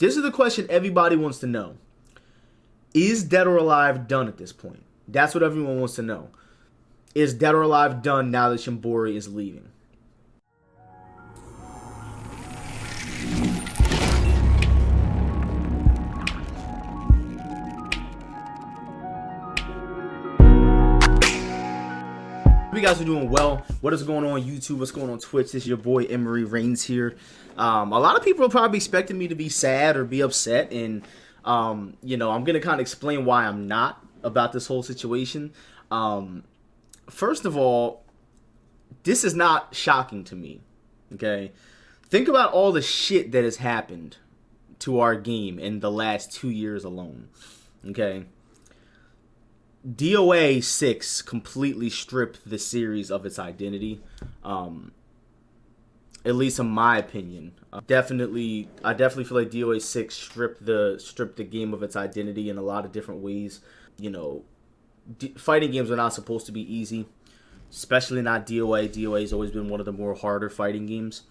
This is the question everybody wants to know. Is Dead or Alive done at this point? That's what everyone wants to know. Is Dead or Alive done now that Shimbori is leaving? Hope you guys are doing well. What is going on YouTube? What's going on Twitch? This is your boy EmeryReigns here. A lot of people are probably expecting me to be sad or be upset, and you know, I'm gonna kind of explain why I'm not about this whole situation. First of all, this is not shocking to me. Okay, think about all the shit that has happened to our game in the last 2 years alone. Okay. DOA 6 completely stripped the series of its identity, at least in my opinion. I definitely feel like DOA 6 stripped the game of its identity in a lot of different ways. You know, fighting games are not supposed to be easy, especially not DOA. DOA has always been one of the more harder fighting games.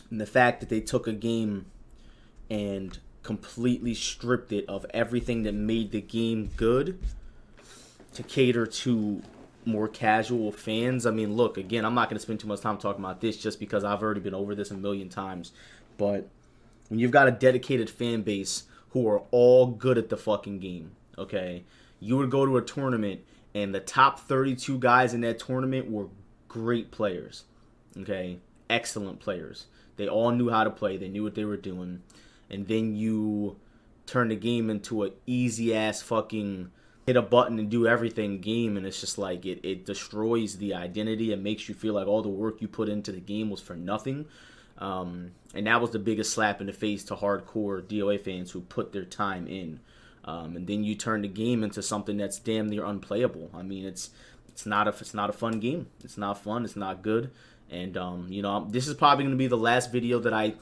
And the fact that they took a game and completely stripped it of everything that made the game good to cater to more casual fans. I mean, look, again, I'm not going to spend too much time talking about this just because I've already been over this a million times. But when you've got a dedicated fan base who are all good at the fucking game, okay, you would go to a tournament and the top 32 guys in that tournament were great players, okay, excellent players. They all knew how to play. They knew what they were doing. And then you turn the game into an easy-ass fucking hit a button and do everything game, and it's just like it destroys the identity. It makes you feel like all the work you put into the game was for nothing. And that was the biggest slap in the face to hardcore DOA fans who put their time in. And then you turn the game into something that's damn near unplayable. I mean, it's not a fun game. It's not fun. It's not good. And you know, this is probably going to be the last video that I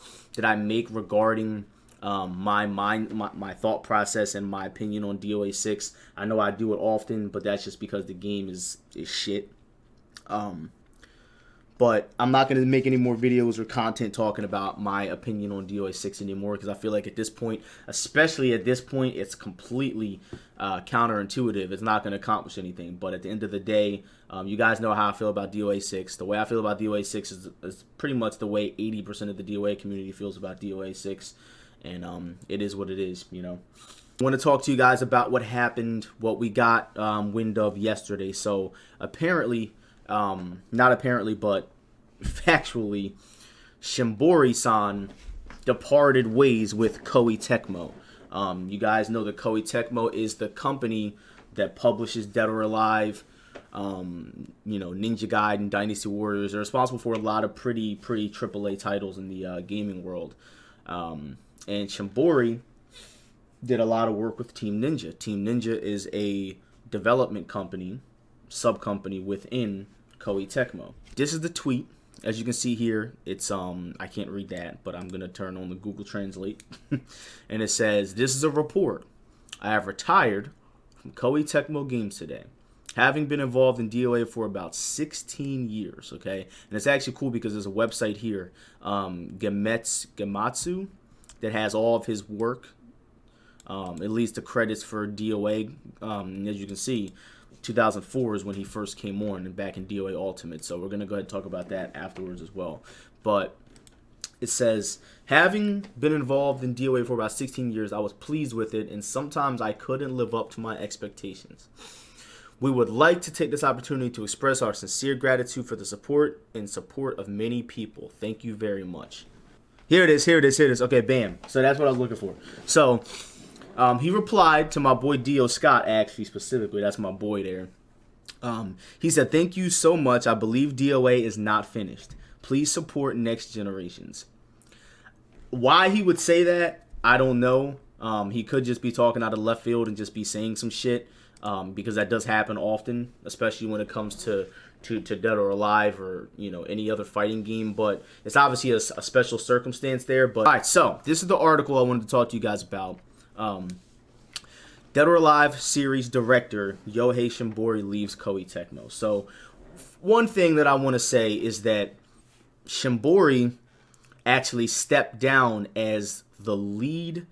make regarding my thought process and my opinion on DOA 6. I know I do it often, but that's just because the game is shit. But I'm not going to make any more videos or content talking about my opinion on DOA 6 anymore, because I feel like at this point, especially at this point, it's completely counterintuitive. It's not going to accomplish anything. But at the end of the day, you guys know how I feel about DOA 6. The way I feel about DOA 6 is pretty much the way 80% of the DOA community feels about DOA 6. And it is what it is, you know. I want to talk to you guys about what happened, what we got wind of yesterday. So apparently, not apparently, but factually, Shimbori-san departed ways with Koei Tecmo. You guys know that Koei Tecmo is the company that publishes Dead or Alive, you know, Ninja Gaiden, Dynasty Warriors. They're responsible for a lot of pretty AAA titles in the gaming world. And Shimbori did a lot of work with Team Ninja. Team Ninja is a development company, sub-company within Koei Tecmo. This is the tweet. As you can see here, it's, I can't read that, but I'm going to turn on the Google Translate. And it says, "This is a report. I have retired from Koei Tecmo Games today, having been involved in DOA for about 16 years, okay? And it's actually cool because there's a website here, Gematsu, that has all of his work, at least the credits for DOA. As you can see, 2004 is when he first came on and back in DOA Ultimate. So we're going to go ahead and talk about that afterwards as well. But it says, having been involved in DOA for about 16 years, I was pleased with it, and sometimes I couldn't live up to my expectations. We would like to take this opportunity to express our sincere gratitude for the support and support of many people. Thank you very much." Here it is. Okay, bam. So that's what I was looking for. So he replied to my boy Dio Scott, actually, specifically. That's my boy there. He said, "Thank you so much. I believe DOA is not finished. Please support next generations." Why he would say that, I don't know. He could just be talking out of left field and just be saying some shit, because that does happen often, especially when it comes to Dead or Alive or, you know, any other fighting game. But it's obviously a special circumstance there. But all right, so this is the article I wanted to talk to you guys about. Dead or Alive series director Yohei Shimbori leaves Koei Tecmo. So one thing that I want to say is that Shimbori actually stepped down as the lead.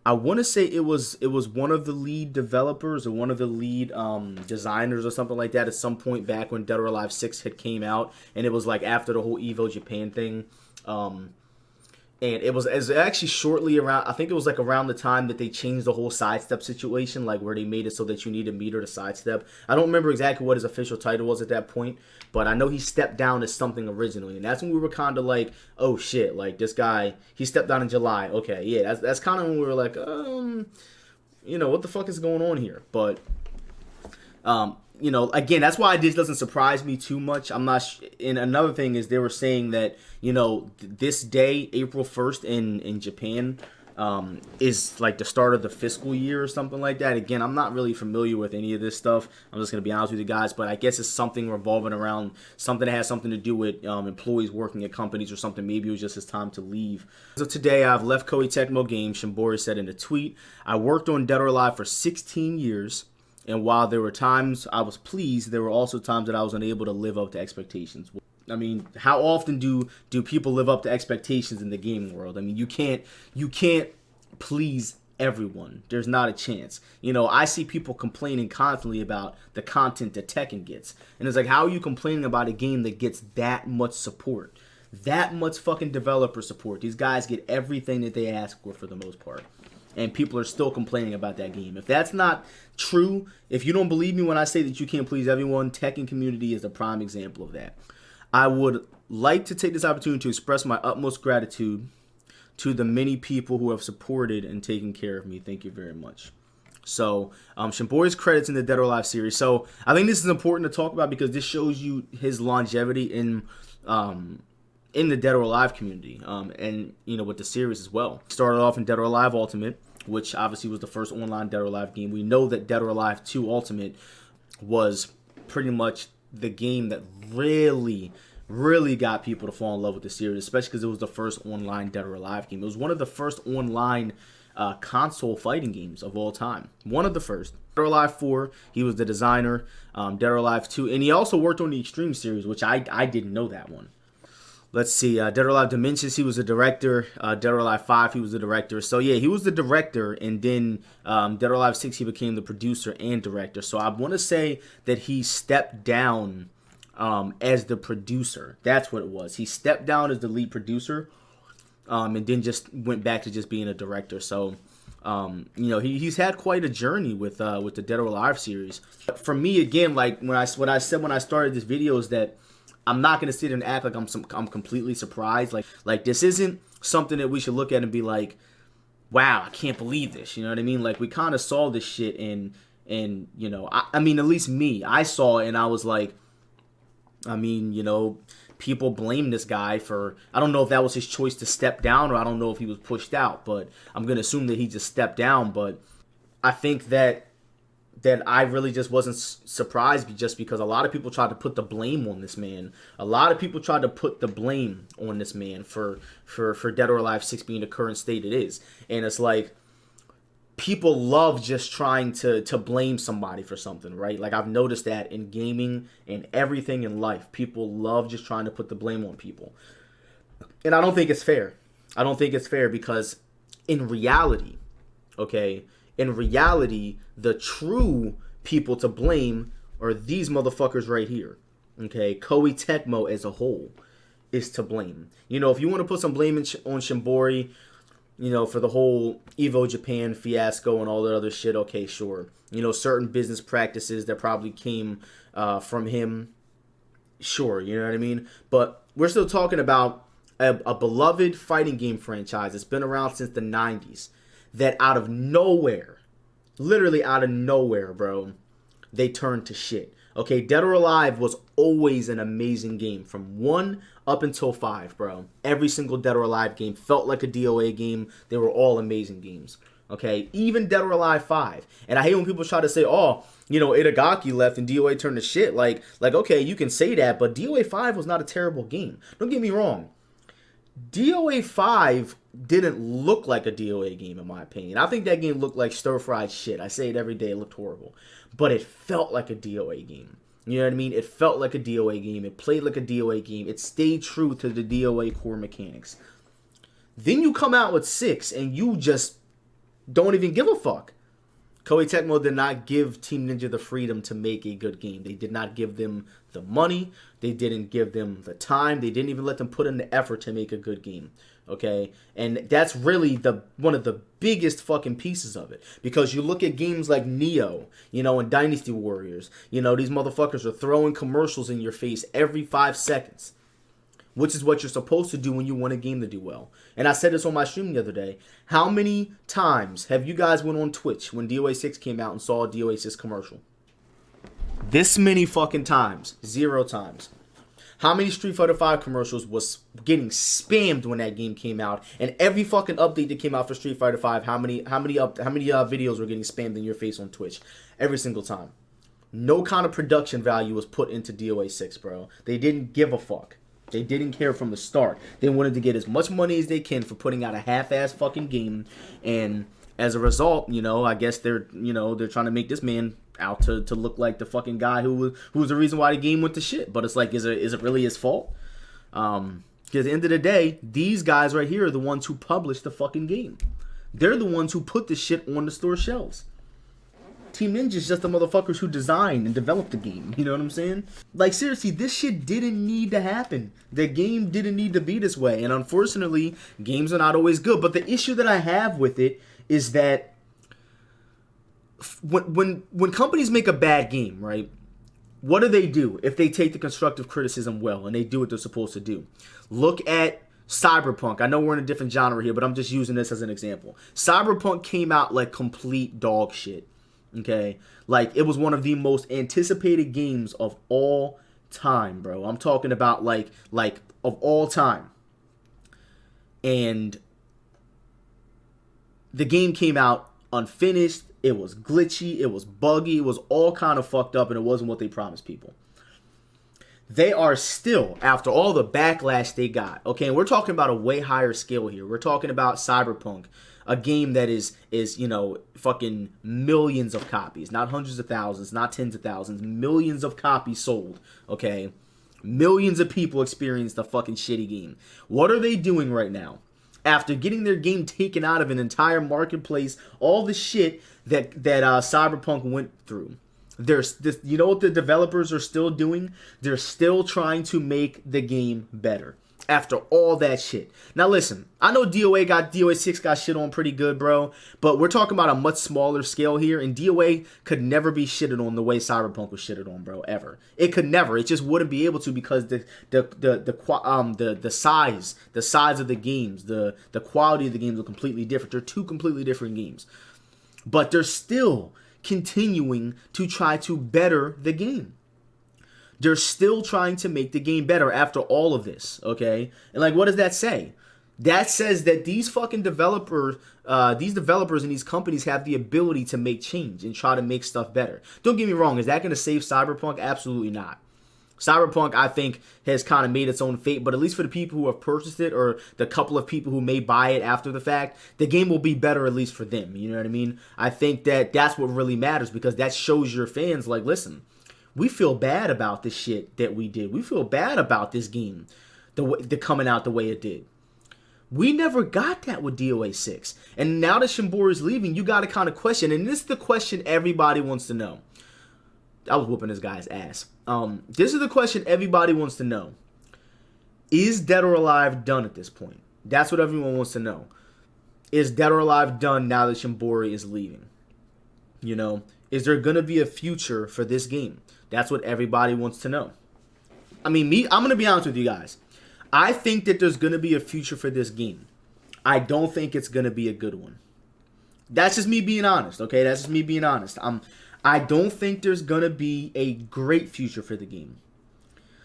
I want to say it was one of the lead developers or one of the lead designers or something like that at some point back when Dead or Alive 6 had came out, and it was like after the whole Evo Japan thing. And it was actually shortly around, I think it was like around the time that they changed the whole sidestep situation, like where they made it so that you need a meter to sidestep. I don't remember exactly what his official title was at that point, but I know he stepped down as something originally. And that's when we were kind of like, oh shit, like this guy, he stepped down in July. Okay, yeah, that's kind of when we were like, what the fuck is going on here? But, again, that's why this doesn't surprise me too much. I'm not. And another thing is they were saying that, this day, April 1st in Japan, is like the start of the fiscal year or something like that. Again, I'm not really familiar with any of this stuff. I'm just going to be honest with you guys. But I guess it's something revolving around something that has something to do with employees working at companies or something. Maybe it was just his time to leave. So today I've left Koei Tecmo Games, Shimbori said in a tweet. I worked on Dead or Alive for 16 years. And while there were times I was pleased, there were also times that I was unable to live up to expectations. I mean, how often do people live up to expectations in the gaming world? I mean, you can't please everyone. There's not a chance. I see people complaining constantly about the content that Tekken gets. And it's like, how are you complaining about a game that gets that much support? That much fucking developer support. These guys get everything that they ask for the most part. And people are still complaining about that game. If that's not true, if you don't believe me when I say that you can't please everyone, Tekken community is a prime example of that. I would like to take this opportunity to express my utmost gratitude to the many people who have supported and taken care of me. Thank you very much. So, Shimbori's credits in the Dead or Alive series. So, I think this is important to talk about because this shows you his longevity in the Dead or Alive community, and with the series as well. Started off in Dead or Alive Ultimate, which obviously was the first online Dead or Alive game. We know that Dead or Alive 2 Ultimate was pretty much the game that really got people to fall in love with the series, especially because it was the first online Dead or Alive game. It was one of the first online console fighting games of all time. One of the first. Dead or Alive 4, he was the designer. Dead or Alive 2, and he also worked on the Extreme series, which I didn't know that one. Let's see, Dead or Alive Dimensions, he was the director. Dead or Alive 5, he was the director. So, yeah, he was the director, and then Dead or Alive 6, he became the producer and director. So, I want to say that he stepped down as the producer. That's what it was. He stepped down as the lead producer, and then just went back to just being a director. So, he's had quite a journey with the Dead or Alive series. For me, again, like what I said when I started this video is that I'm not going to sit and act like I'm completely surprised. Like this isn't something that we should look at and be like, wow, I can't believe this. You know what I mean? Like, we kind of saw this shit and I mean, at least me, I saw it and I was like, I mean, people blame this guy for, I don't know if that was his choice to step down or I don't know if he was pushed out, but I'm going to assume that he just stepped down. But I think that I really just wasn't surprised just because a lot of people tried to put the blame on this man. A lot of people tried to put the blame on this man for Dead or Alive 6 being the current state it is. And it's like, people love just trying to blame somebody for something, right? Like, I've noticed that in gaming and everything in life. People love just trying to put the blame on people. And I don't think it's fair. I don't think it's fair because in reality, okay, the true people to blame are these motherfuckers right here. Okay, Koei Tecmo as a whole is to blame. If you want to put some blame on Shimbori, for the whole Evo Japan fiasco and all that other shit, okay, sure. Certain business practices that probably came from him, sure, you know what I mean? But we're still talking about a beloved fighting game franchise that's been around since the 90s. That out of nowhere, literally out of nowhere, bro, they turned to shit. Okay, Dead or Alive was always an amazing game from 1 up until 5, bro. Every single Dead or Alive game felt like a DOA game. They were all amazing games. Okay, even Dead or Alive 5. And I hate when people try to say, oh, Itagaki left and DOA turned to shit. Like, okay, you can say that, but DOA 5 was not a terrible game. Don't get me wrong. DOA 5 didn't look like a DOA game, in my opinion. I think that game looked like stir-fried shit. I say it every day. It looked horrible. But it felt like a DOA game. You know what I mean? It felt like a DOA game. It played like a DOA game. It stayed true to the DOA core mechanics. Then you come out with 6 and you just don't even give a fuck. Koei Tecmo did not give Team Ninja the freedom to make a good game. They did not give them the money. They didn't give them the time. They didn't even let them put in the effort to make a good game. Okay? And that's really one of the biggest fucking pieces of it. Because you look at games like Neo, and Dynasty Warriors. These motherfuckers are throwing commercials in your face every 5 seconds. Which is what you're supposed to do when you want a game to do well. And I said this on my stream the other day. How many times have you guys went on Twitch when DOA 6 came out and saw a DOA 6 commercial? This many fucking times. 0 times. How many Street Fighter 5 commercials was getting spammed when that game came out? And every fucking update that came out for Street Fighter 5, how many videos were getting spammed in your face on Twitch? Every single time. No kind of production value was put into DOA 6, bro. They didn't give a fuck. They didn't care from the start. They wanted to get as much money as they can for putting out a half-ass fucking game, and as a result, I guess they're trying to make this man out to look like the fucking guy who was the reason why the game went to shit. But it's like, is it really his fault? Because at the end of the day, these guys right here are the ones who published the fucking game. They're the ones who put the shit on the store shelves. Team Ninja's just the motherfuckers who designed and developed the game. You know what I'm saying? Like, seriously, this shit didn't need to happen. The game didn't need to be this way. And unfortunately, games are not always good. But the issue that I have with it is that when companies make a bad game, right? What do if they take the constructive criticism well and they do what they're supposed to do? Look at Cyberpunk. I know we're in a different genre here, but I'm just using this as an example. Cyberpunk came out like complete dog shit. Okay, like it was one of the most anticipated games of all time, bro. I'm talking about like of all time. And the game came out unfinished. It was glitchy. It was buggy. It was all kind of fucked up, and it wasn't what they promised people. They are still, after all the backlash they got, okay, and we're talking about a way higher scale here. We're talking about Cyberpunk. A game that is fucking millions of copies. Not hundreds of thousands, not tens of thousands. Millions of copies sold, okay? Millions of people experienced the fucking shitty game. What are they doing right now? After getting their game taken out of an entire marketplace, all the shit that Cyberpunk went through. You know what the developers are still doing? They're still trying to make the game better. After all that shit. Now listen, I know DOA 6 got shit on pretty good, bro. But we're talking about a much smaller scale here. And DOA could never be shitted on the way Cyberpunk was shitted on, bro. Ever. It could never. It just wouldn't be able to because the size of the games, the quality of the games are completely different. They're two completely different games. But they're still continuing to try to better the game. They're still trying to make the game better after all of this, okay? And like, what does that say? That says that these fucking developers and these companies have the ability to make change and try to make stuff better. Don't get me wrong, is that going to save Cyberpunk? Absolutely not. Cyberpunk, I think, has kind of made its own fate, but at least for the people who have purchased it or the couple of people who may buy it after the fact, the game will be better at least for them, you know what I mean? I think that's what really matters because that shows your fans, like, listen, we feel bad about this shit that we did. We feel bad about this game, the coming out the way it did. We never got that with DOA 6. And now that Shimbori's leaving, you got to kind of question. And this is the question everybody wants to know. I was whooping this guy's ass. This is the question everybody wants to know. Is Dead or Alive done at this point? That's what everyone wants to know. Is Dead or Alive done now that Shimbori is leaving? You know, is there going to be a future for this game? That's what everybody wants to know. I mean, I'm going to be honest with you guys. I think that there's going to be a future for this game. I don't think it's going to be a good one. That's just me being honest, okay? That's just me being honest. I don't think there's going to be a great future for the game.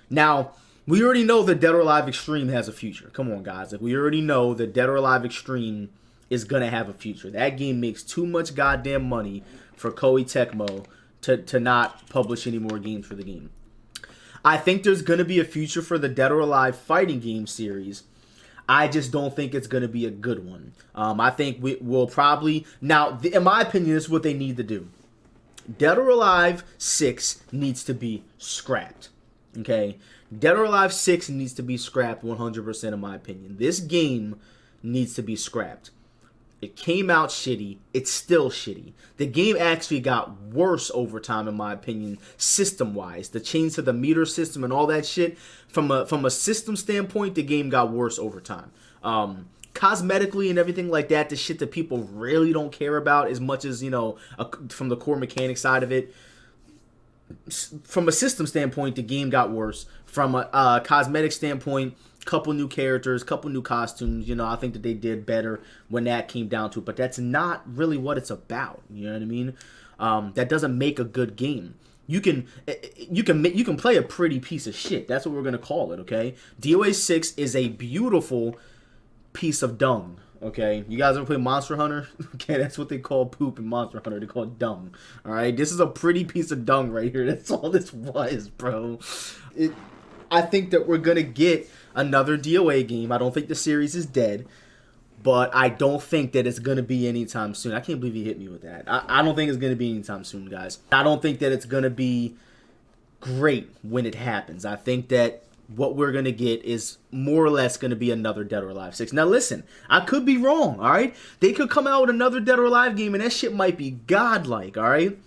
Now, we already know that Dead or Alive Extreme has a future. Come on, guys. Like, we already know that Dead or Alive Extreme is going to have a future. That game makes too much goddamn money for Koei Tecmo to not publish any more games for the game. I think there's going to be a future for the Dead or Alive fighting game series. I just don't think it's going to be a good one. I think we'll probably... Now, in my opinion, this is what they need to do. Dead or Alive 6 needs to be scrapped. Okay? Dead or Alive 6 needs to be scrapped 100% in my opinion. This game needs to be scrapped. It came out shitty. It's still shitty. The game actually got worse over time, in my opinion, system-wise. The change to the meter system and all that shit. From a system standpoint, the game got worse over time. Cosmetically and everything like that, the shit that people really don't care about as much as, from the core mechanic side of it. From a system standpoint, the game got worse. From a cosmetic standpoint, couple new characters, couple new costumes. I think that they did better when that came down to it. But that's not really what it's about. You know what I mean? That doesn't make a good game. You can play a pretty piece of shit. That's what we're gonna call it. Okay, DOA 6 is a beautiful piece of dung. Okay, you guys ever play Monster Hunter? Okay, that's what they call poop in Monster Hunter. They call it dung. All right, this is a pretty piece of dung right here. That's all this was, bro. I think that we're gonna get another DOA game. I don't think the series is dead, but I don't think that it's gonna be anytime soon. I can't believe he hit me with that. I don't think it's gonna be anytime soon, guys. I don't think that it's gonna be great when it happens. I think that what we're gonna get is more or less gonna be another Dead or Alive 6. Now listen, I could be wrong, alright? They could come out with another Dead or Alive game and that shit might be godlike, alright?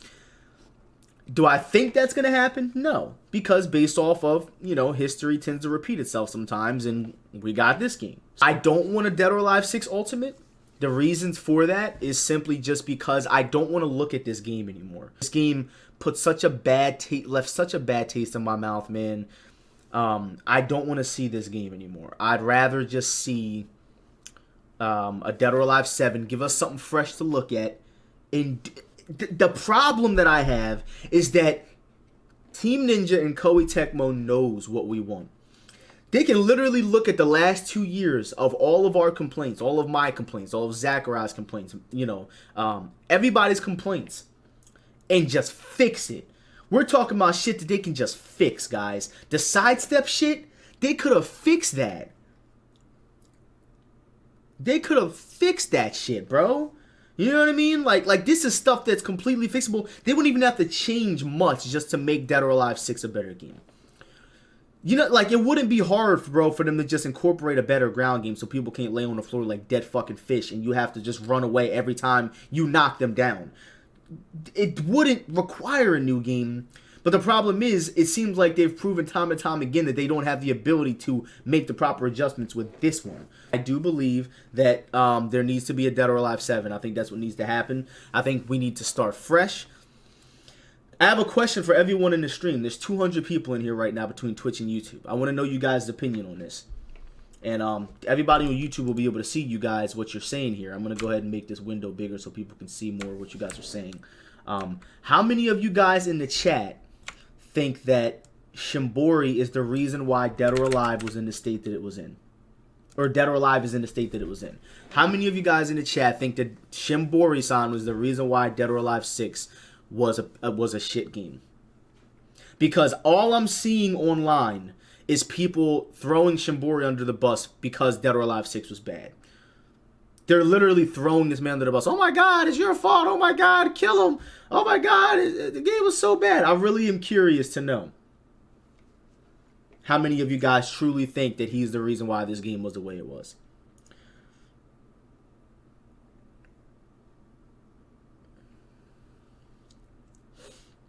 Do I think that's going to happen? No. Because based off of, history tends to repeat itself sometimes, and we got this game. I don't want a Dead or Alive 6 Ultimate. The reasons for that is simply just because I don't want to look at this game anymore. This game put left such a bad taste in my mouth, man. I don't want to see this game anymore. I'd rather just see a Dead or Alive 7, give us something fresh to look at, and the problem that I have is that Team Ninja and Koei Tecmo knows what we want. They can literally look at the last 2 years of all of our complaints, all of my complaints, all of Zachariah's complaints, everybody's complaints, and just fix it. We're talking about shit that they can just fix, guys. The sidestep shit, they could have fixed that. They could have fixed that shit, bro. You know what I mean? Like this is stuff that's completely fixable. They wouldn't even have to change much just to make Dead or Alive 6 a better game. It wouldn't be hard, bro, for them to just incorporate a better ground game so people can't lay on the floor like dead fucking fish and you have to just run away every time you knock them down. It wouldn't require a new game. But the problem is, it seems like they've proven time and time again that they don't have the ability to make the proper adjustments with this one. I do believe that there needs to be a Dead or Alive 7. I think that's what needs to happen. I think we need to start fresh. I have a question for everyone in the stream. There's 200 people in here right now between Twitch and YouTube. I want to know you guys' opinion on this. And everybody on YouTube will be able to see you guys, what you're saying here. I'm going to go ahead and make this window bigger so people can see more what you guys are saying. How many of you guys in the chat think that Shimbori is the reason why Dead or Alive was in the state that it was in? Or Dead or Alive is in the state that it was in? How many of you guys in the chat think that Shimbori-san was the reason why Dead or Alive 6 was a shit game? Because all I'm seeing online is people throwing Shimbori under the bus because Dead or Alive 6 was bad. They're literally throwing this man under the bus. Oh my God, it's your fault. Oh my God, kill him. Oh my God, the game was so bad. I really am curious to know how many of you guys truly think that he's the reason why this game was the way it was.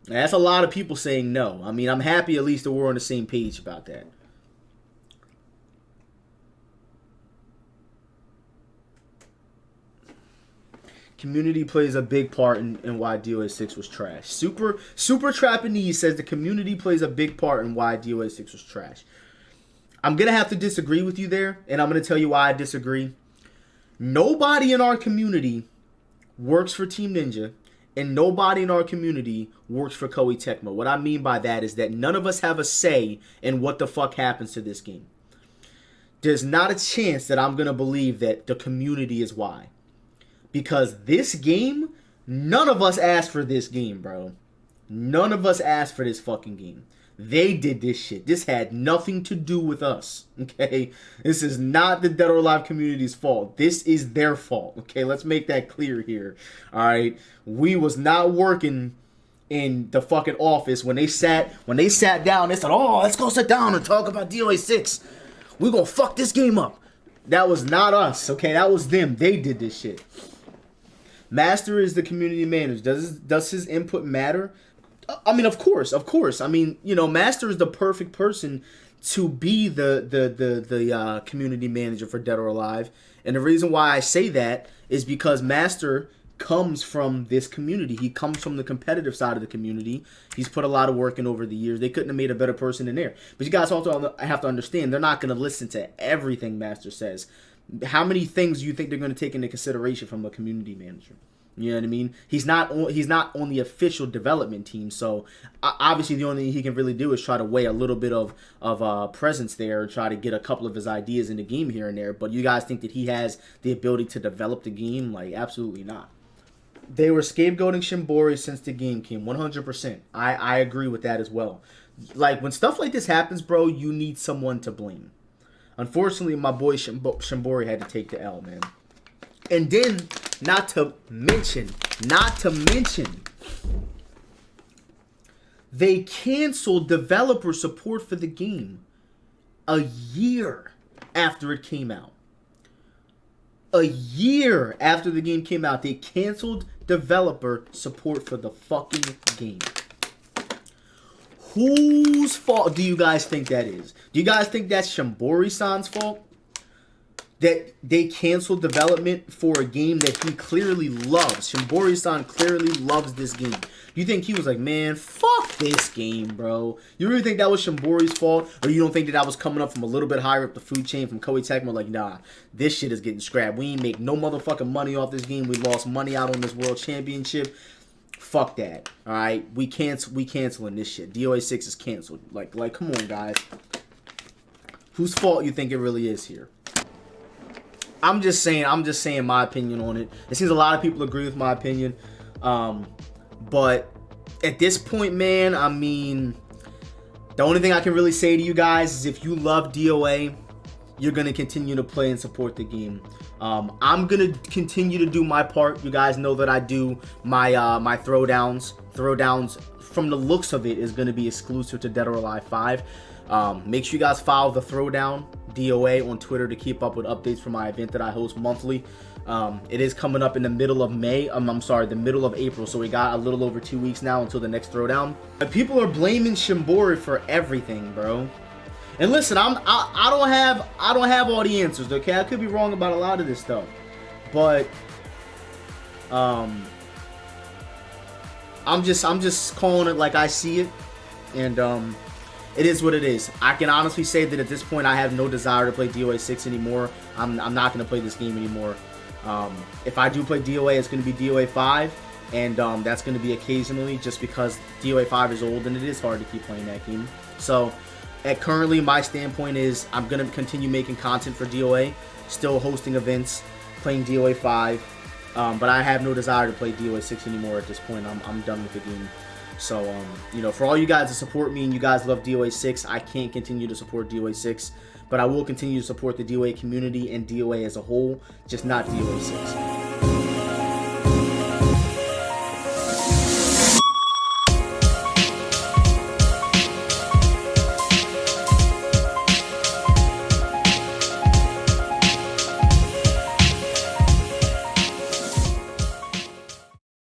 That's a lot of people saying no. I mean, I'm happy at least that we're on the same page about that. Community plays a big part in why DOA 6 was trash. Super Trapanese says the community plays a big part in why DOA 6 was trash. I'm going to have to disagree with you there, and I'm going to tell you why I disagree. Nobody in our community works for Team Ninja, and nobody in our community works for Koei Tecmo. What I mean by that is that none of us have a say in what the fuck happens to this game. There's not a chance that I'm going to believe that the community is why. Because this game, none of us asked for this game, bro. None of us asked for this fucking game. They did this shit. This had nothing to do with us, okay? This is not the Dead or Alive community's fault. This is their fault, okay? Let's make that clear here, all right? We was not working in the fucking office when they sat down. They said, oh, let's go sit down and talk about DOA 6. We're gonna fuck this game up. That was not us, okay? That was them. They did this shit. Master is the community manager. Does his input matter? I mean, of course. I mean, you know, Master is the perfect person to be the community manager for Dead or Alive. And the reason why I say that is because Master comes from this community. He comes from the competitive side of the community. He's put a lot of work in over the years. They couldn't have made a better person in there. But you guys also have to understand, they're not going to listen to everything Master says. How many things do you think they're going to take into consideration from a community manager? You know what I mean? He's not on the official development team, so obviously the only thing he can really do is try to weigh a little bit of presence there, and try to get a couple of his ideas in the game here and there. But you guys think that he has the ability to develop the game? Like, absolutely not. They were scapegoating Shimbori since the game came. 100%. I agree with that as well. Like, when stuff like this happens, bro, you need someone to blame. Unfortunately, my boy Shimbori had to take the L, man. And then, not to mention, they canceled developer support for the game a year after it came out. A year after the game came out, they canceled developer support for the fucking game. Whose fault do you guys think that is? Do you guys think that's Shimbori-san's fault? That they canceled development for a game that he clearly loves. Shimbori-san clearly loves this game. You think he was like, man, fuck this game, bro? You really think that was Shimbori's fault? Or you don't think that was coming up from a little bit higher up the food chain from Koei Tecmo? Like, nah, this shit is getting scrapped. We ain't make no motherfucking money off this game. We lost money out on this world championship. Fuck that. Alright? We canceling this shit. DOA 6 is canceled. Like, come on, guys. Whose fault you think it really is here? I'm just saying my opinion on it. It seems a lot of people agree with my opinion. But at this point, man, I mean, the only thing I can really say to you guys is if you love DOA, you're going to continue to play and support the game. I'm going to continue to do my part. You guys know that I do my my throwdowns. Throwdowns, from the looks of it, is going to be exclusive to Dead or Alive 5. Make sure you guys follow the Throwdown DOA on Twitter to keep up with updates for my event that I host monthly. It is coming up in the middle of May. The middle of April. So we got a little over 2 weeks now until the next Throwdown. But people are blaming Shimbori for everything, bro. And listen, I don't have all the answers. Okay, I could be wrong about a lot of this stuff, but I'm just calling it like I see it, and it is what it is. I can honestly say that at this point, I have no desire to play DOA 6 anymore. I'm not going to play this game anymore. If I do play DOA, it's going to be DOA 5, and that's going to be occasionally, just because DOA 5 is old and it is hard to keep playing that game. So, currently, my standpoint is I'm going to continue making content for DOA, still hosting events, playing DOA 5, but I have no desire to play DOA 6 anymore at this point. I'm done with the game. So, you know, for all you guys to support me and you guys love DOA 6, I can't continue to support DOA 6, but I will continue to support the DOA community and DOA as a whole, just not DOA 6.